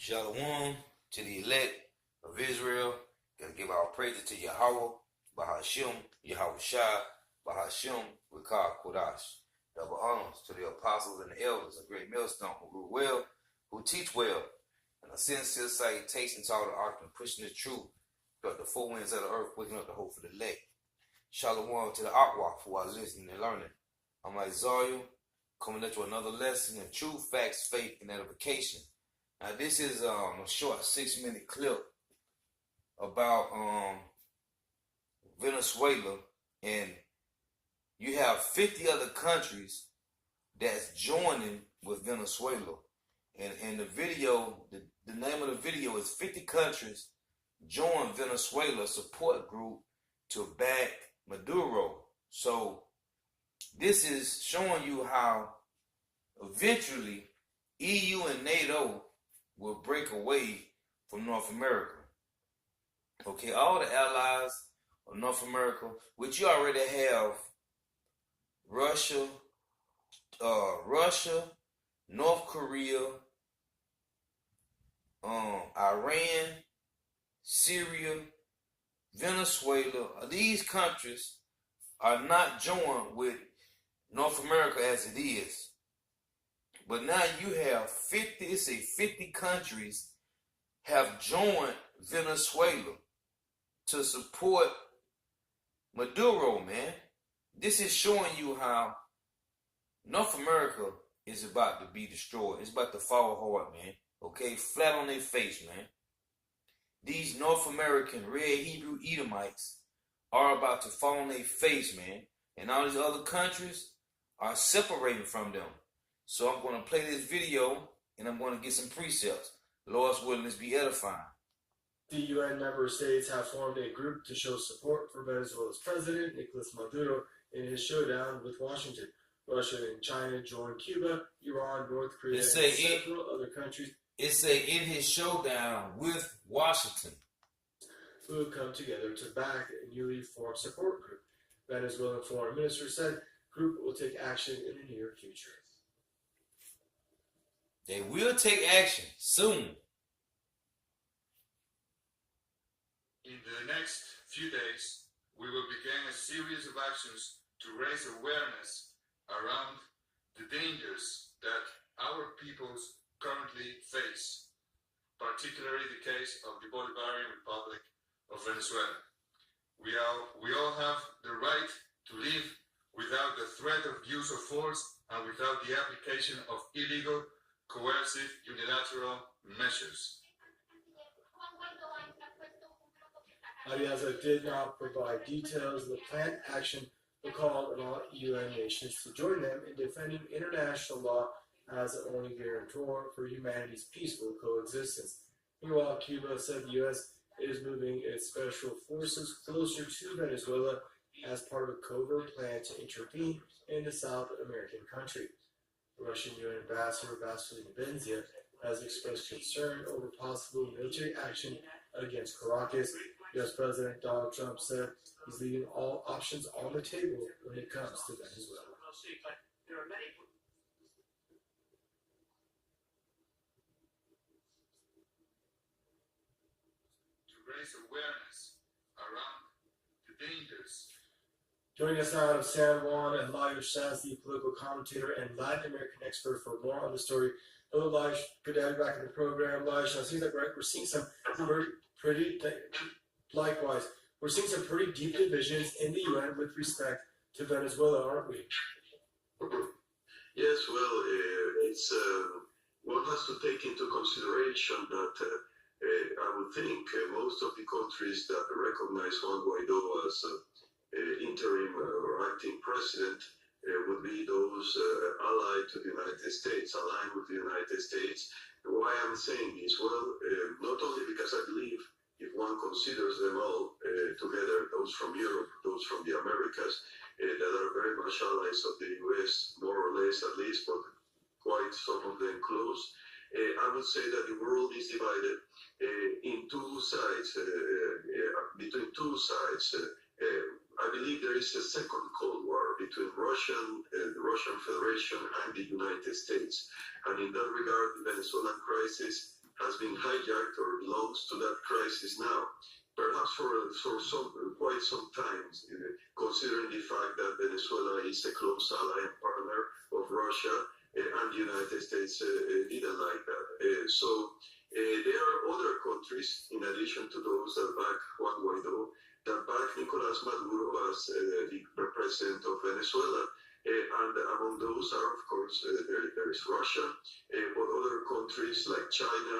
Shalom to the elect of Israel. Gotta give our praises to Yahawah, Bahasham, Yahawshi, Bahasham, we call Qadash. Double honors to the apostles and the elders, a great millstone who grew well, who teach well, and a sincere salutation to all the archon, pushing the truth throughout the four winds of the earth, waking up the hope for the elect. Shalom to the Yahawah who are listening and learning. I'm Isaiah, coming at you another lesson in truth, facts, faith, and edification. Now this is a short 6-minute clip about Venezuela, and you have 50 other countries that's joining with Venezuela. And the video, the name of the video is 50 countries join Venezuela support group to back Maduro. So this is showing you how eventually EU and NATO will break away from North America. Okay, all the allies of North America, which you already have Russia, North Korea, Iran, Syria, Venezuela. These countries are not joined with North America as it is. But now you have 50 countries have joined Venezuela to support Maduro, man. This is showing you how North America is about to be destroyed. It's about to fall hard, man. Okay, flat on their face, man. These North American red Hebrew Edomites are about to fall on their face, man. And all these other countries are separating from them. So I'm going to play this video, and I'm going to get some precepts. Lord's willing, this be edifying. The UN member states have formed a group to show support for Venezuela's president, Nicolas Maduro, in his showdown with Washington. Russia and China joined Cuba, Iran, North Korea, and several other countries. It say in his showdown with Washington, who have come together to back a newly formed support group. Venezuelan foreign minister said the group will take action in the near future. They will take action soon. In the next few days, we will begin a series of actions to raise awareness around the dangers that our peoples currently face, particularly the case of the Bolivarian Republic of Venezuela. We all have the right to live without the threat of use of force and without the application of illegal, coercive, unilateral measures. Ariaza did not provide details of the planned action, but called on all UN nations to join them in defending international law as the only guarantor for humanity's peaceful coexistence. Meanwhile, Cuba said the U.S. is moving its special forces closer to Venezuela as part of a covert plan to intervene in the South American country. Russian UN Ambassador Vasily Nebenzia has expressed concern over possible military action against Caracas. U.S. President Donald Trump said he's leaving all options on the table when it comes to Venezuela. To raise awareness around the dangers. Joining us now out of San Juan, and Laish Shazdi, political commentator and Latin American expert, for more on the story. Hello, Laish. Good to have you back in the program, Laish. It seems like we're seeing some likewise, we're seeing some pretty deep divisions in the UN with respect to Venezuela, aren't we? Yes, well, it's one has to take into consideration that I would think most of the countries that recognize Juan Guaido as interim or acting president would be those allied to the United States, aligned with the United States. Why I'm saying this? Well, not only because I believe if one considers them all together, those from Europe, those from the Americas, that are very much allies of the U.S., more or less at least, but quite some of them close, I would say that the world is divided in two sides, between two sides. I believe there is a second Cold War between the Russian Federation and the United States. And in that regard, the Venezuelan crisis has been hijacked or belongs to that crisis now. Perhaps for quite some time, considering the fact that Venezuela is a close ally and partner of Russia, and the United States didn't like that. There are other countries, in addition to those that back Juan Guaido, that back Nicolás Maduro as the president of Venezuela. And among those are, of course, there is Russia, but other countries like China,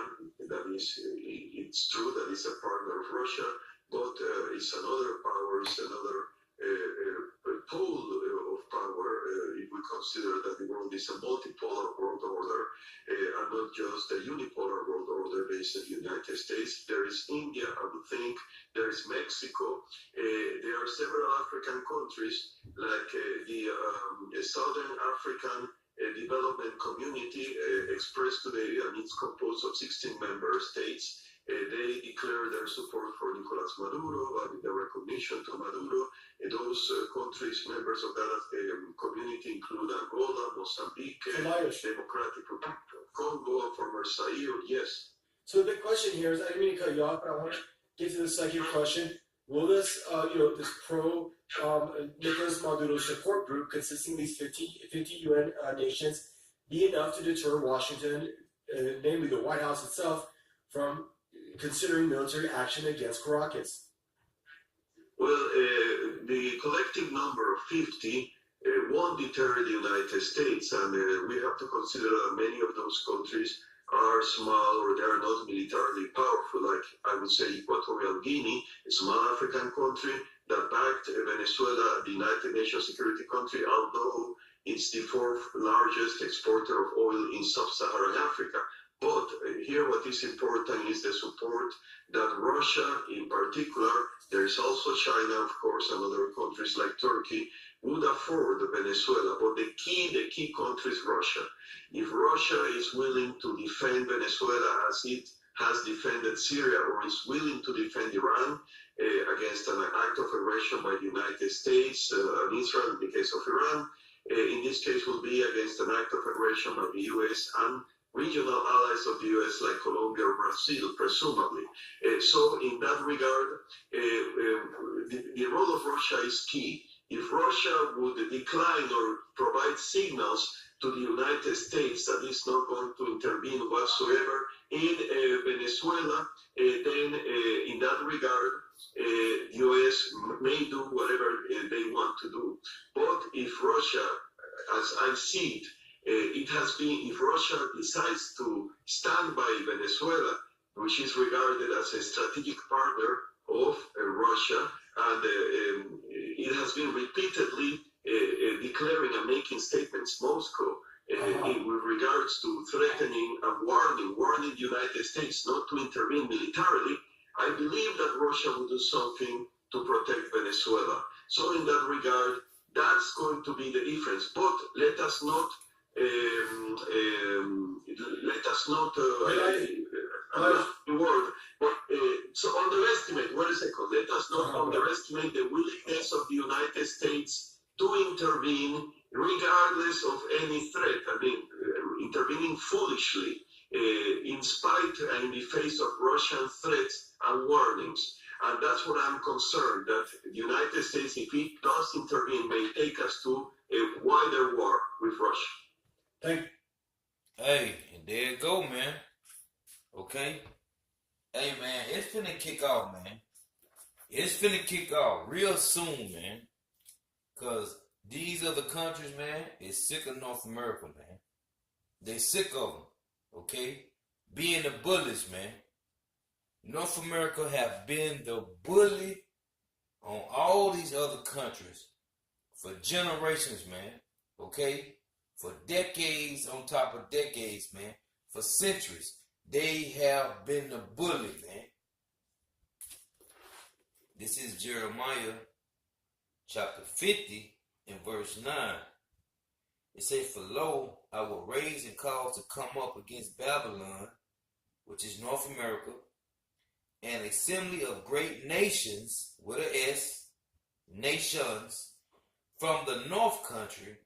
that is, it's true that it's a partner of Russia, but it's another power, it's another pole of power if we consider that the world is a multipolar world order and not just a unipolar world order based in the United States. There is India, I would think. There is Mexico. There are several African countries like the Southern African Development Community expressed today, and it's composed of 16 member states. They declare their support for Nicolás Maduro and the recognition to Maduro. Those countries, members of that community include Angola, Mozambique, Democratic Republic of Congo, former Zaire. Yes. So the big question here is, I didn't mean to cut you off, but I want to get to the second question. Will this, this pro Nicolás Maduro support group consisting of these 50 UN nations be enough to deter Washington, namely the White House itself, from considering military action against Caracas? Well, the collective number of 50 won't deter the United States, and we have to consider that many of those countries are small or they are not militarily powerful, like I would say Equatorial Guinea, a small African country that backed Venezuela, the United Nations Security country, although it's the fourth largest exporter of oil in sub-Saharan Africa. But here what is important is the support that Russia in particular, there is also China, of course, and other countries like Turkey, would afford Venezuela. But the key country is Russia. If Russia is willing to defend Venezuela as it has defended Syria, or is willing to defend Iran against an act of aggression by the United States and Israel in the case of Iran, in this case will be against an act of aggression by the US and regional allies of the U.S. like Colombia or Brazil, presumably. So in that regard, the role of Russia is key. If Russia would decline or provide signals to the United States that it's not going to intervene whatsoever in Venezuela, then in that regard, the U.S. may do whatever they want to do. But if Russia, as I see it, it has been, if Russia decides to stand by Venezuela, which is regarded as a strategic partner of Russia, and it has been repeatedly declaring and making statements, Moscow, with regards to threatening and warning the United States not to intervene militarily. I believe that Russia will do something to protect Venezuela. So in that regard, that's going to be the difference. But let us not so underestimate, wait a second, let us not underestimate the willingness of the United States to intervene regardless of any threat. I mean, intervening foolishly in spite and in the face of Russian threats and warnings. And that's what I'm concerned, that the United States, if it does intervene, may take us to a wider war with Russia. Thank you. Hey, and there you go, man. Okay? Hey, man, it's finna kick off, man. It's finna kick off real soon, man. Because these other countries, man, is sick of North America, man. They sick of them, okay? Being the bullies, man. North America have been the bully on all these other countries for generations, man. Okay? For decades on top of decades, man. For centuries. They have been the bully, man. This is Jeremiah chapter 50 and verse 9. It says, "For lo, I will raise and cause to come up against Babylon," which is North America, "an assembly of great nations," with an S, nations, "from the north country,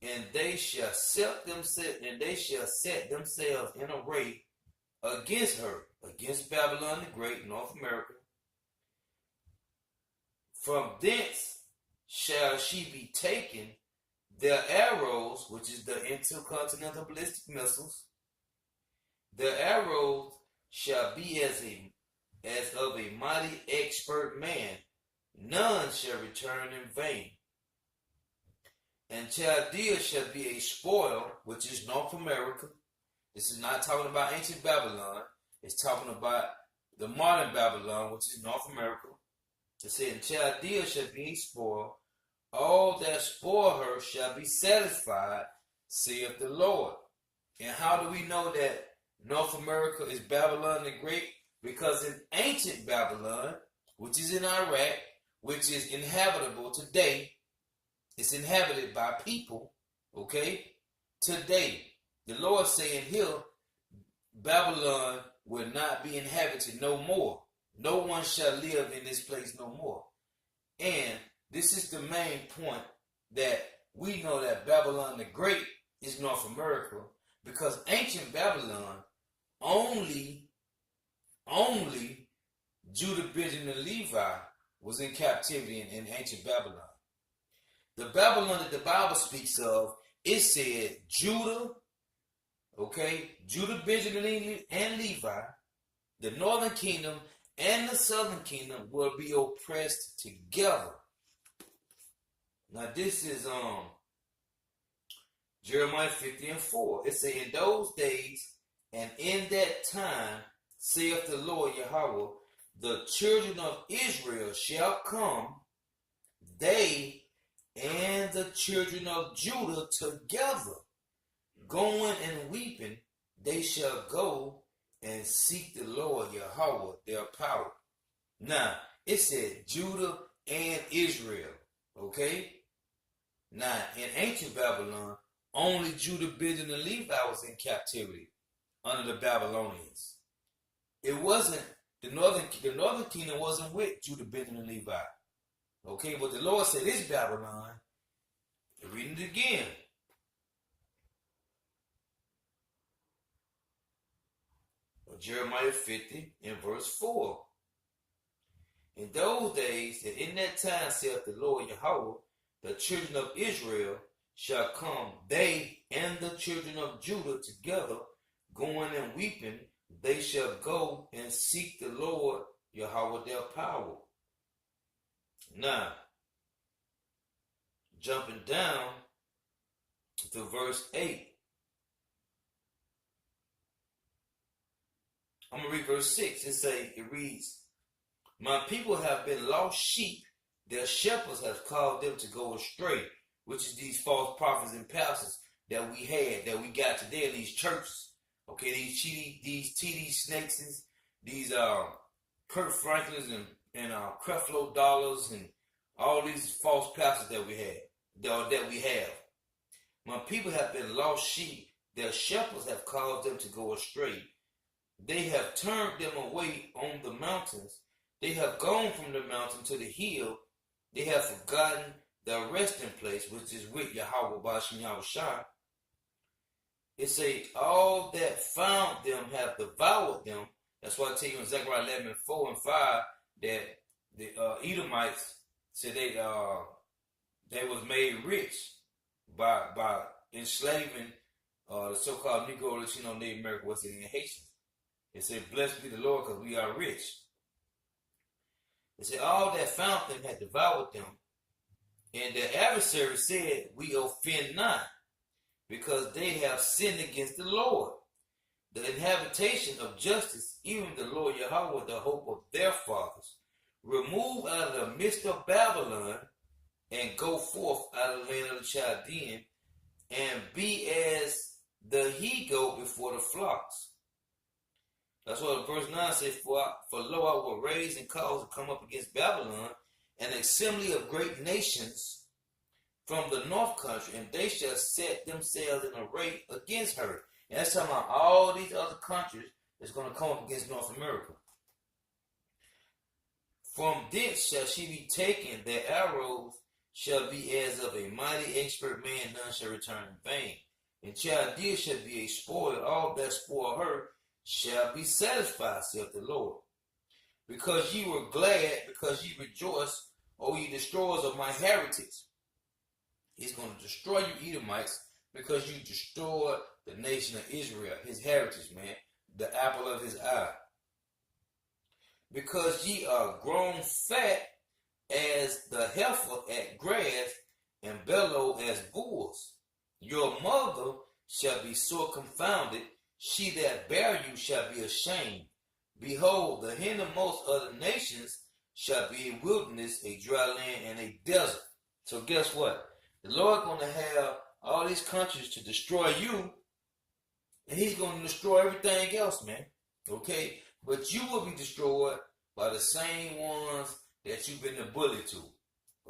and they shall set themselves in array against her, against Babylon the Great, North America. From thence shall she be taken, their arrows, which is the intercontinental ballistic missiles, their arrows shall be as of a mighty expert man, none shall return in vain. And Chaldea shall be a spoil, which is North America. This is not talking about ancient Babylon. It's talking about the modern Babylon, which is North America. It said, and Chaldea shall be a spoil. All that spoil her shall be satisfied, saith the Lord. And how do we know that North America is Babylon the Great? Because in ancient Babylon, which is in Iraq, which is inhabitable today, it's inhabited by people, okay? Today, the Lord saying here, Babylon will not be inhabited no more. No one shall live in this place no more. And this is the main point, that we know that Babylon the Great is North America, because ancient Babylon only Judah, Benjamin, and Levi was in captivity in ancient Babylon. The Babylon that the Bible speaks of, it said Judah, okay, Judah, Benjamin, and Levi, the northern kingdom and the southern kingdom will be oppressed together. Now this is Jeremiah 50:4. It says, in those days and in that time, saith the Lord Yahawah, the children of Israel shall come, they and the children of Judah together, going and weeping, they shall go and seek the Lord Yahawah, their power. Now, it said Judah and Israel, okay? Now, in ancient Babylon, only Judah, Benjamin, and Levi was in captivity under the Babylonians. It wasn't, the northern kingdom wasn't with Judah, Benjamin, and Levi. Okay, but the Lord said it's Babylon. Reading it again. Jeremiah 50:4. In those days and in that time, saith the Lord Yahawah, the children of Israel shall come, they and the children of Judah together, going and weeping, they shall go and seek the Lord Yahawah, their power. Now, jumping down to verse 8. I'm going to read verse 6. It reads, my people have been lost sheep. Their shepherds have caused them to go astray, which is these false prophets and pastors that we got today in these churches. Okay, these TD Snakes, these Kurt Franklins and Creflo Dollars and all these false pastors that we have. My people have been lost sheep. Their shepherds have caused them to go astray. They have turned them away on the mountains. They have gone from the mountain to the hill. They have forgotten their resting place, which is with Yahawah, Bahasham, Yahawshi. It says, all that found them have devoured them. That's why I tell you in Zechariah 11:4-5 that the Edomites said they was made rich by enslaving the so-called Negro, Latino, Native American, West Indian, Haitians. It said, blessed be the Lord, because we are rich. It said, all that found them had devoured them. And their adversary said, we offend not, because they have sinned against the Lord. The habitation of justice, even the Lord Yahawah, the hope of their fathers. Remove out of the midst of Babylon, and go forth out of the land of the Chaldean, and be as the he-goat before the flocks. That's what verse 9 says, for lo, I will raise and cause to come up against Babylon an assembly of great nations from the north country, and they shall set themselves in array against her. And that's talking about all these other countries that's going to come up against North America. From thence shall she be taken, their arrows shall be as of a mighty expert man, none shall return in vain. And Chaldea shall be a spoil, all that spoil her shall be satisfied, saith the Lord. Because ye were glad, because ye rejoiced, O ye destroyers of my heritage. He's going to destroy you Edomites because you destroyed the nation of Israel, his heritage, man, the apple of his eye. Because ye are grown fat as the heifer at grass, and bellow as bulls. Your mother shall be sore confounded, she that bare you shall be ashamed. Behold, the hindermost of the nations shall be a wilderness, a dry land, and a desert. So guess what? The Lord going to have all these countries to destroy you, and he's going to destroy everything else, man. Okay? But you will be destroyed by the same ones that you've been the bully to.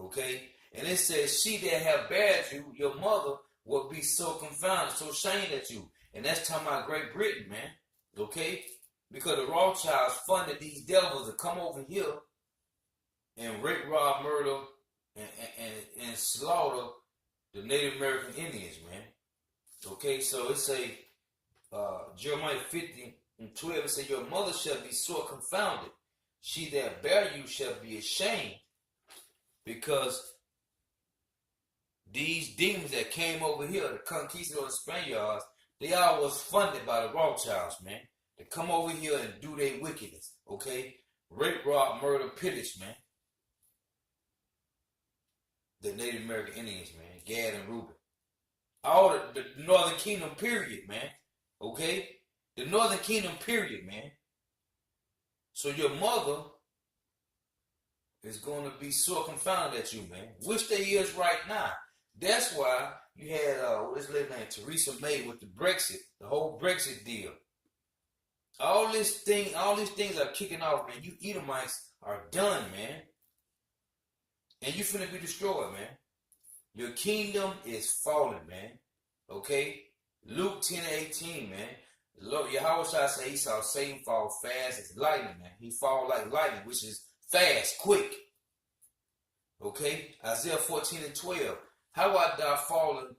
Okay? And it says, she that have bared you, your mother, will be so confounded, so ashamed at you. And that's talking about Great Britain, man. Okay? Because the Rawchas funded these devils to come over here and rape, rob, murder, and slaughter the Native American Indians, man. Okay, so it say, Jeremiah 50:12, it say, your mother shall be sore confounded. She that bare you shall be ashamed, because these demons that came over here, the conquistadors and Spaniards, they all was funded by the Rawchas, man. To come over here and do their wickedness, okay? Rape, rob, murder, pillage, man. The Native American Indians, man. Gad and Reuben. All the Northern Kingdom, period, man. Okay? The Northern Kingdom, period, man. So your mother is going to be sore confounded at you, man. Which they is right now. That's why you had, what's his name, Theresa May with the Brexit, the whole Brexit deal. All these things are kicking off, man. You Edomites are done, man. And you finna be destroyed, man. Your kingdom is falling, man. Okay? Luke 10:18, man. Lord, Yahawah say he saw Satan fall fast as lightning, man. He fall like lightning, which is fast, quick. Okay? Isaiah 14:12. How art thou fallen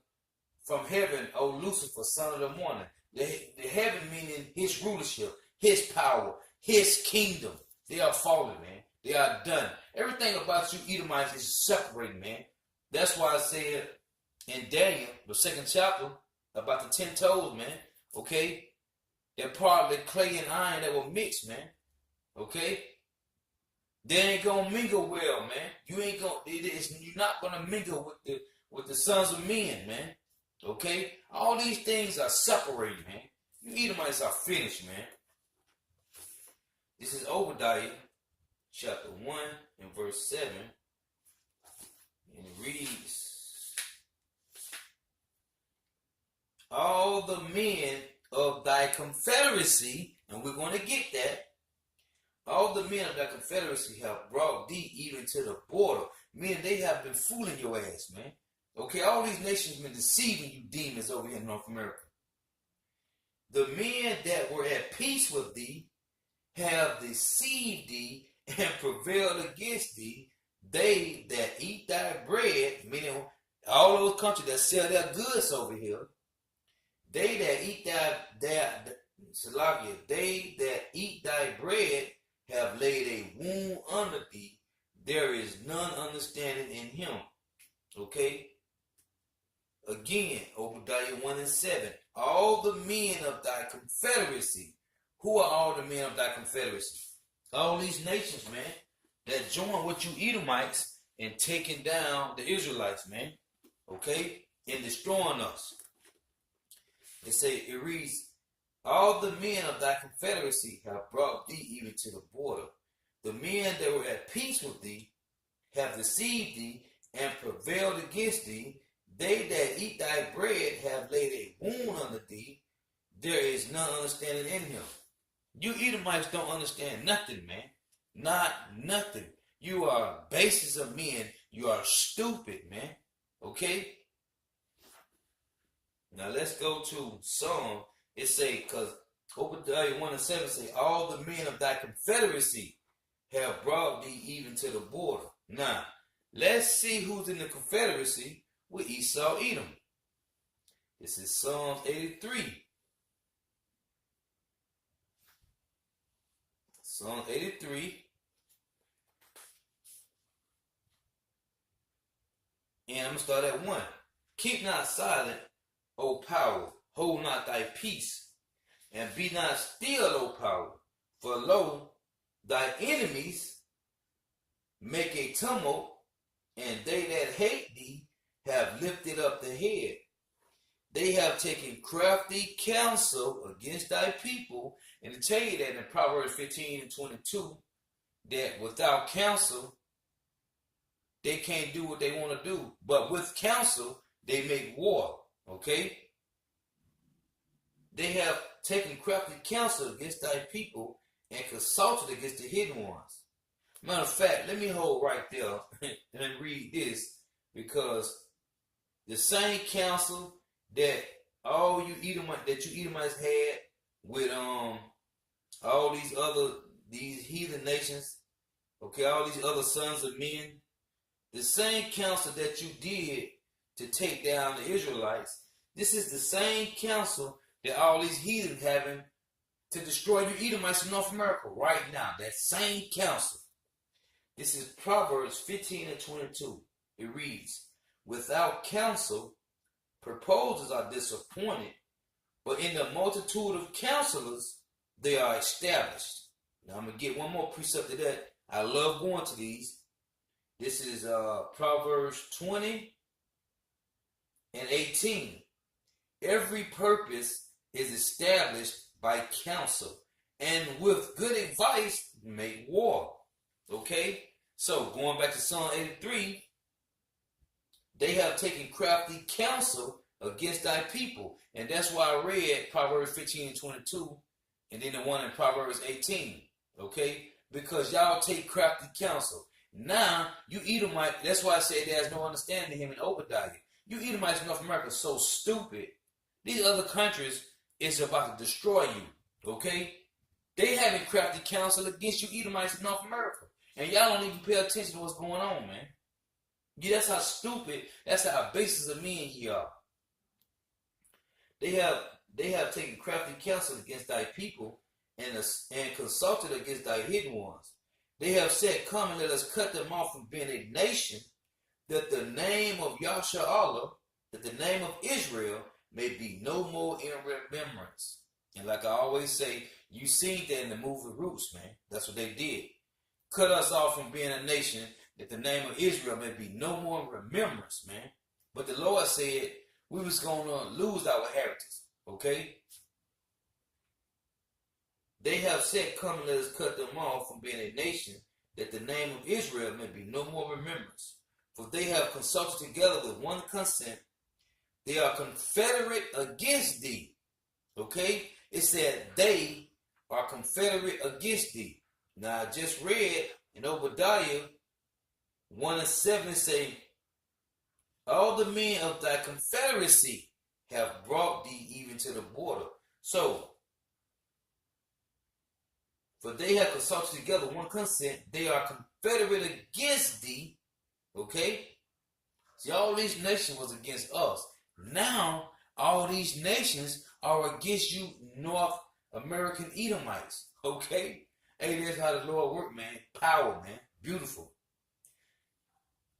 from heaven, O Lucifer, son of the morning? The heaven meaning his rulership, his power, his kingdom. They are fallen, man. They are done. Everything about you Edomites is separated, man. That's why I said in Daniel, the 2nd chapter, about the 10 toes, man. Okay? They're part of the clay and iron that were mixed, man. Okay? They ain't gonna mingle well, man. You're not gonna mingle with the sons of men, man. Okay? All these things are separated, man. You Edomites are finished, man. This is Obadiah, chapter 1 and verse 7. And it reads, all the men of thy confederacy, and we're going to get that, all the men of thy confederacy have brought thee even to the border. Meaning they have been fooling your ass, man. Okay, all these nations have been deceiving you demons over here in North America. The men that were at peace with thee have deceived thee and prevailed against thee. They that eat thy bread, meaning all those countries that sell their goods over here, they that eat thy bread have laid a wound under thee. There is none understanding in him. Okay? Again, Obadiah 1:7. All the men of thy confederacy. Who are all the men of thy confederacy? All these nations, man, that join with you Edomites in taking down the Israelites, man. Okay? And destroying us. It reads, all the men of thy confederacy have brought thee even to the border. The men that were at peace with thee have deceived thee and prevailed against thee. They that eat thy bread have laid a wound under thee. There is none understanding in him. You Edomites don't understand nothing, man. Not nothing. You are bases of men. You are stupid, man. Okay? Now let's go to Psalm. It say, because Obadiah 1:7 say, all the men of thy confederacy have brought thee even to the border. Now, let's see who's in the confederacy with Esau, Edom. This is Psalms 83. Psalm 83. And I'm going to start at 1. Keep not silent, O power, hold not thy peace, and be not still, O power, for lo, thy enemies make a tumult, and they that hate thee have lifted up the head. They have taken crafty counsel against thy people. And to tell you that in Proverbs 15 and 22, that without counsel, they can't do what they want to do. But with counsel, they make war. Okay? They have taken crafty counsel against thy people and consulted against the hidden ones. Matter of fact, let me hold right there and read this, because the same counsel that all you Edomites had with all these heathen nations, okay, all these other sons of men, the same counsel that you did to take down the Israelites, this is the same counsel that all these heathen having to destroy you Edomites in North America right now. That same counsel. This is Proverbs 15 and 22. It reads, without counsel, proposals are disappointed, but in the multitude of counselors, they are established. Now I'm going to get one more precept to that. I love going to these. This is Proverbs 20 and 18. Every purpose is established by counsel, and with good advice, make war. Okay? So, going back to Psalm 83, they have taken crafty counsel against thy people. And that's why I read Proverbs 15 and 22, and then the one in Proverbs 18. Okay? Because y'all take crafty counsel. Now, you Edomite, that's why I said there's no understanding of him in Obadiah. You Edomites in North America are so stupid. These other countries is about to destroy you. Okay? They having crafty counsel against you Edomites in North America. And y'all don't even pay attention to what's going on, man. Yeah, that's how stupid, that's how basis of men here are. They have taken crafty counsel against thy people and consulted against thy hidden ones. They have said, come and let us cut them off from being a nation, that the name of Yahawah, that the name of Israel may be no more in remembrance. And like I always say, you seen that in the movie Roots, man. That's what they did. Cut us off from being a nation, that the name of Israel may be no more in remembrance, man. But the Lord said we was going to lose our heritage, okay? They have said, come and let us cut them off from being a nation, that the name of Israel may be no more remembrance. For they have consulted together with one consent. They are confederate against thee, okay? It said they are confederate against thee. Now, I just read in Obadiah 1 and 7 say, all the men of thy confederacy have brought thee even to the border. So, for they have consulted together one consent, they are confederate against thee. Okay? See, all these nations was against us. Now, all these nations are against you North American Edomites. Okay? Hey, that's how the Lord work, man. Power, man. Beautiful.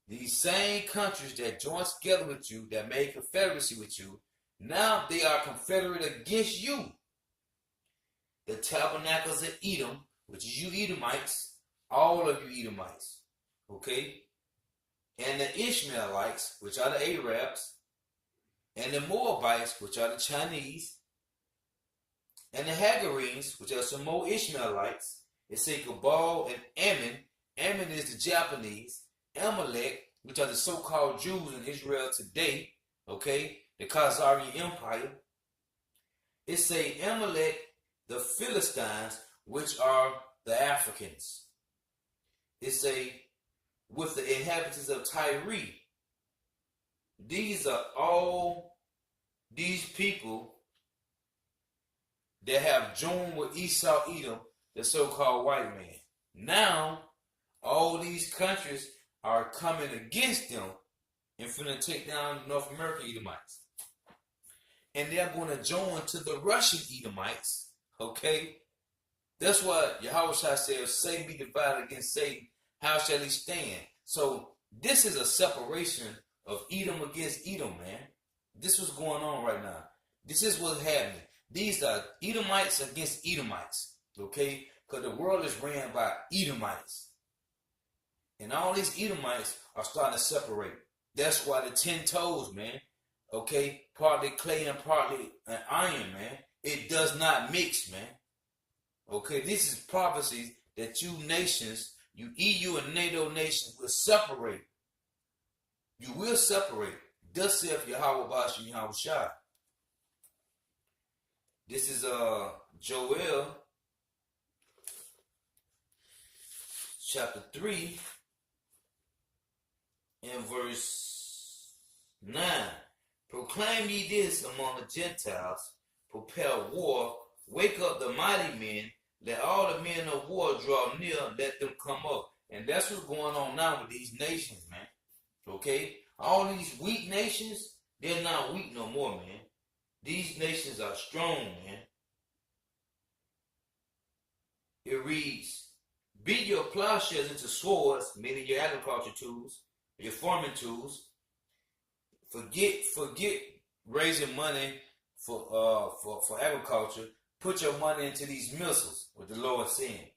These same countries that joined together with you, that made confederacy with you, now they are confederate against you. The tabernacles of Edom, which is you Edomites, all of you Edomites, okay? And the Ishmaelites, which are the Arabs, and the Moabites, which are the Chinese, and the Hagarenes, which are some more Ishmaelites. It say Gabal and Ammon. Ammon is the Japanese. Amalek, which are the so-called Jews in Israel today, okay? The Khazarian Empire. It say Amalek, the Philistines, which are the Africans. It say with the inhabitants of Tyre. These are all these people that have joined with Esau Edom, the so-called white man. Now, all these countries are coming against them and finna take down North American Edomites. And they're going to join to the Russian Edomites, okay? That's why Yahawah says, Satan be divided against Satan, how shall he stand? So this is a separation of Edom against Edom, man. This is what's going on right now. This is what's happening. These are Edomites against Edomites, okay? Because the world is ran by Edomites. And all these Edomites are starting to separate. That's why the 10 toes, man, okay, partly clay and partly iron, man, it does not mix, man. Okay, this is prophecies that you nations, you EU and NATO nations will separate. You will separate. Thus saith Yahawah, Bahasham, Yahawshi. This is Joel chapter 3 and verse 9. Proclaim ye this among the Gentiles, prepare war, wake up the mighty men, let all the men of war draw near, let them come up. And that's what's going on now with these nations, man. Okay? All these weak nations, they're not weak no more, man. These nations are strong, man. It reads, beat your plowshares into swords, meaning your agriculture tools, your farming tools. Forget raising money for agriculture. Put your money into these missiles, what the Lord is saying.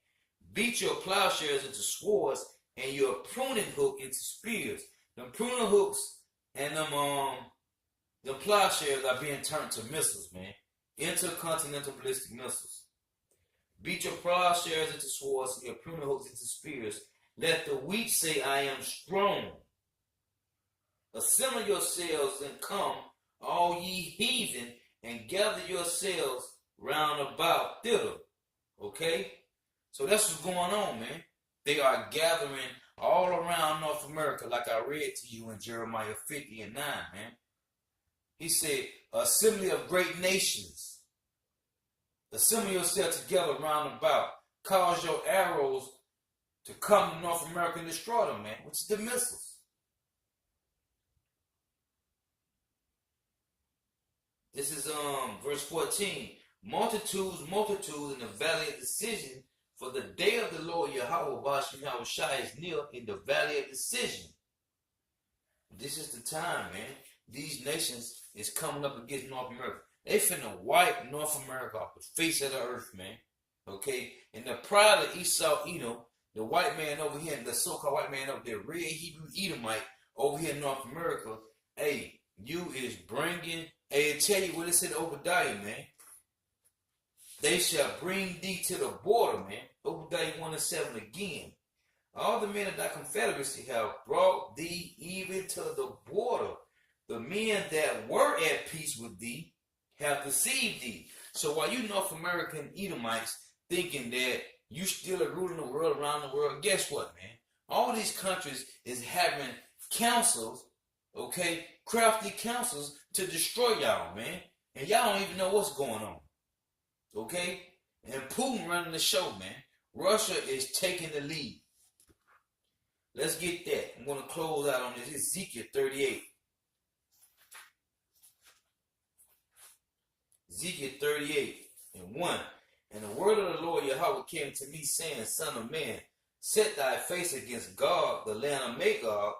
Beat your plowshares into swords and your pruning hook into spears. Them pruning hooks and them plowshares are being turned to missiles, man. Intercontinental ballistic missiles. Beat your plowshares into swords and your pruning hooks into spears. Let the weak say, I am strong. Assemble yourselves and come, all ye heathen, and gather yourselves round about thither. Okay? So that's what's going on, man. They are gathering all around North America, like I read to you in Jeremiah 50 and 9, man. He said, assembly of great nations. Assemble yourselves together round about. Cause your arrows to come to North America and destroy them, man, which is the missiles. This is verse 14. Multitudes in the valley of decision, for the day of the Lord Yahawah, Bahasham, Yahawshi is near in the valley of decision. This is the time, man. These nations is coming up against North America. They finna wipe North America off the face of the earth, man. Okay? And the pride of Esau, the white man over here, the so-called white man over there, red Hebrew Edomite over here in North America, hey, you is bringing, hey, I tell you what it said Obadiah, man. They shall bring thee to the border, man. Obadiah 1:7 again. All the men of thy confederacy have brought thee even to the border. The men that were at peace with thee have deceived thee. So while you North American Edomites thinking that you still are ruling the world around the world, guess what, man? All these countries is having councils, okay, crafty councils to destroy y'all, man. And y'all don't even know what's going on. Okay? And Putin running the show, man. Russia is taking the lead. Let's get that. I'm going to close out on this. Ezekiel 38. Ezekiel 38 and 1. And the word of the Lord Yahawah came to me, saying, Son of man, set thy face against Gog, the land of Magog,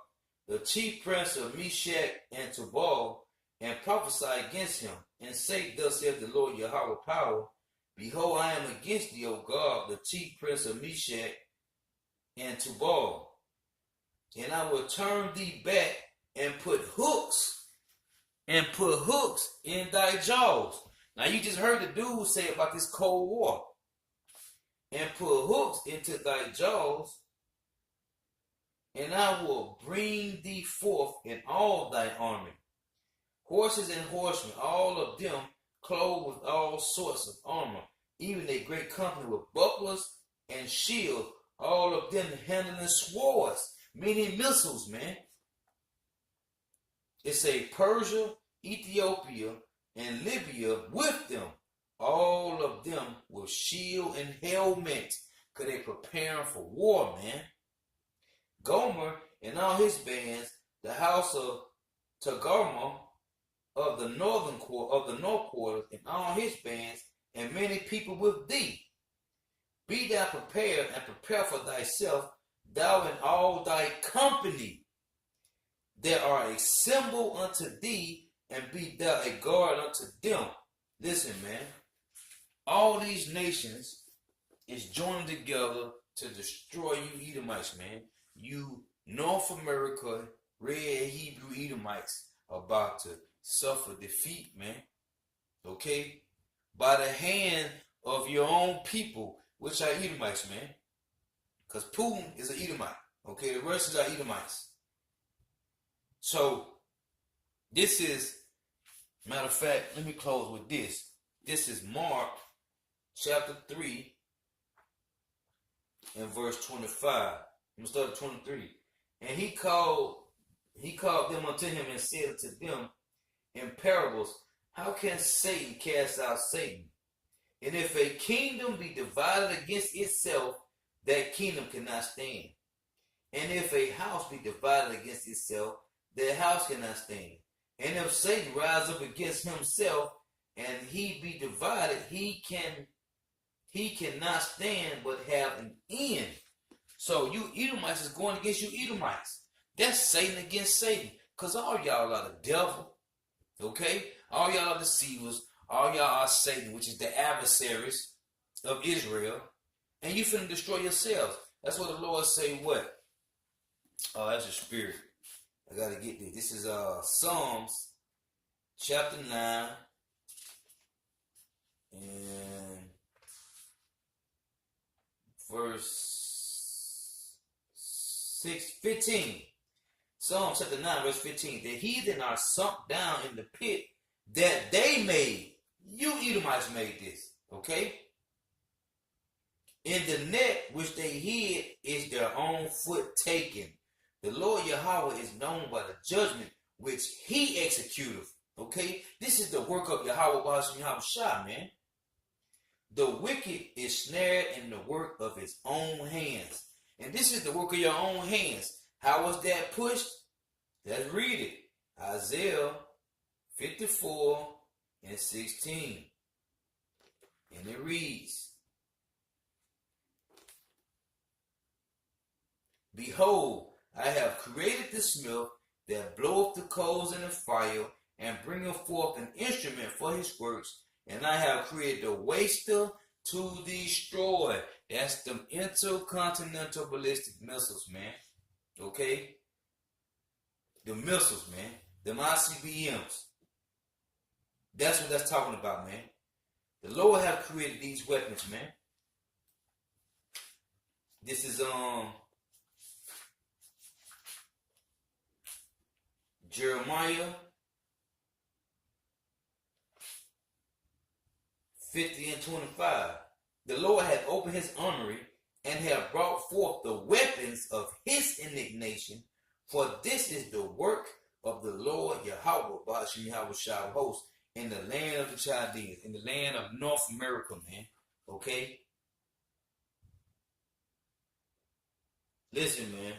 the chief prince of Meshach and Tubal, and prophesy against him, and say, Thus saith the Lord Yahawah power, Behold, I am against thee, O God, the chief prince of Meshach and Tubal, and I will turn thee back and put hooks in thy jaws. Now you just heard the dude say about this Cold War. And put hooks into thy jaws, and I will bring thee forth in all thy army. Horses and horsemen, all of them clothed with all sorts of armor, even a great company with bucklers and shields, all of them handling swords, meaning missiles, man. It say Persia, Ethiopia, and Libya with them, all of them with shield and helmet, because they preparing for war, man. Gomer and all his bands, the house of Togarmah of the north quarter, and all his bands, and many people with thee. Be thou prepared, and prepare for thyself, thou and all thy company that are assembled unto thee, and be thou a guard unto them. Listen, man. All these nations is joining together to destroy you Edomites, man. You North America, red Hebrew Edomites about to suffer defeat, man. Okay? By the hand of your own people, which are Edomites, man. Because Putin is an Edomite. Okay? The Russians are Edomites. So, this is, matter of fact, let me close with this. This is Mark chapter 3 and verse 25. I'm going to start at 23. And he called them unto him and said unto them in parables, how can Satan cast out Satan? And if a kingdom be divided against itself, that kingdom cannot stand. And if a house be divided against itself, that house cannot stand. And if Satan rise up against himself, and he be divided, he cannot stand but have an end. So you Edomites is going against you Edomites. That's Satan against Satan. Because all y'all are the devil. Okay? All y'all are deceivers. All y'all are Satan, which is the adversaries of Israel. And you finna destroy yourselves. That's what the Lord say what? Oh, that's a spirit. I gotta get this. This is Psalms chapter 9 and verse 15. Psalm chapter 9, verse 15. The heathen are sunk down in the pit that they made. You Edomites made this. Okay? In the net which they hid is their own foot taken. The Lord Yahawah is known by the judgment which he executeth. Okay? This is the work of Yahawah, Bahasham, Yahawshi, man. The wicked is snared in the work of his own hands. And this is the work of your own hands. How was that pushed? Let's read it. Isaiah 54 and 16. And it reads, behold, I have created the smith that bloweth the coals in the fire, and bringeth forth an instrument for his works. And I have created the waster to destroy. That's the intercontinental ballistic missiles, man. Okay? The missiles, man. The ICBMs. That's what that's talking about, man. The Lord have created these weapons, man. This is Jeremiah 50 and 25. The Lord hath opened his armory and hath brought forth the weapons of his indignation, for this is the work of the Lord Yahawah, Bahasham, Yahawshi of hosts, in the land of the Chaldeans, in the land of North America, man. Okay? Listen, man.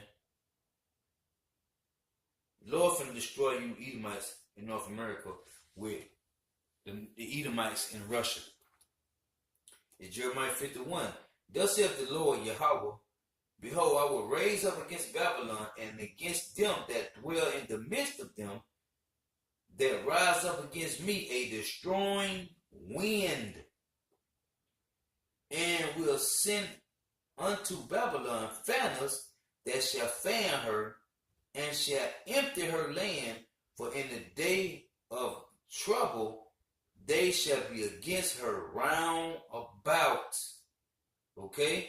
The Lord finna destroy you Edomites in North America with the Edomites in Russia. It's Jeremiah 51. Thus saith the Lord Yahawah, behold, I will raise up against Babylon and against them that dwell in the midst of them, that rise up against me a destroying wind, and will send unto Babylon fanners that shall fan her, and shall empty her land, for in the day of trouble they shall be against her round about. Okay?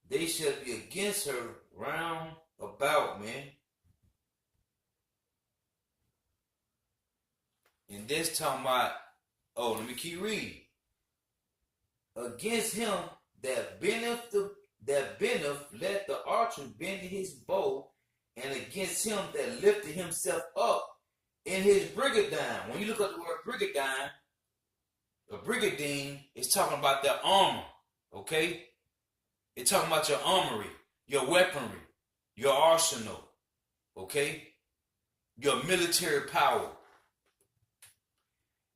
They shall be against her round about, man. And this talking about, oh, let me keep reading. Against him that bendeth, let the archer bend his bow, and against him that lifted himself up in his brigandine. When you look up the word brigandine, a brigandine is talking about their armor, okay? It's talking about your armory, your weaponry, your arsenal, okay? Your military power.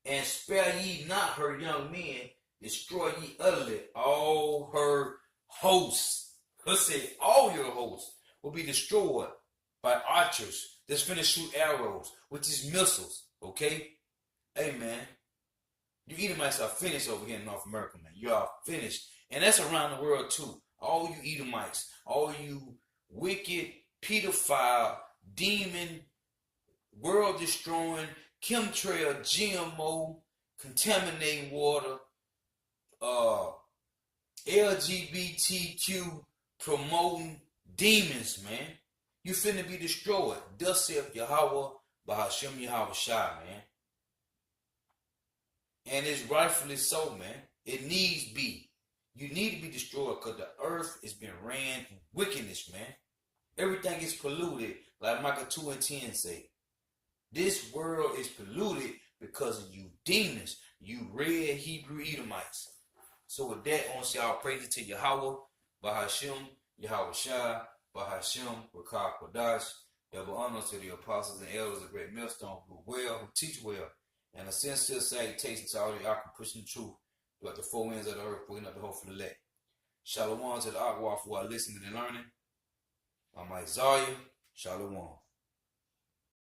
And spare ye not her young men, destroy ye utterly all her hosts. Let's say all your hosts will be destroyed by archers that's finna shoot arrows, which is missiles. Okay? Hey man, you Edomites are finished over here in North America, man. You are finished. And that's around the world too. All you Edomites, all you wicked, pedophile, demon, world destroying, chemtrail, GMO, contaminating water, LGBTQ promoting demons, man. You finna be destroyed. Thus saith Yahawah, Bahasham, Yahawshi, man. And it's rightfully so, man. It needs be. You need to be destroyed because the earth has been ran in wickedness, man. Everything is polluted, like Micah 2 and 10 say. This world is polluted because of you demons, you red Hebrew Edomites. So with that, I want to say all praises to Yahawah, Bahasham, Yahawshi, Bahasham, Rawchaa, Qadash. Double honor to the apostles and elders of great millstone who well, who teach well, and a sincere salutation to all the y'all pushing the truth throughout the four winds of the earth, bringing up the hope for the elect. Shalom to the Yahawah who are listening and learning. I'm Isaiah. Shalom.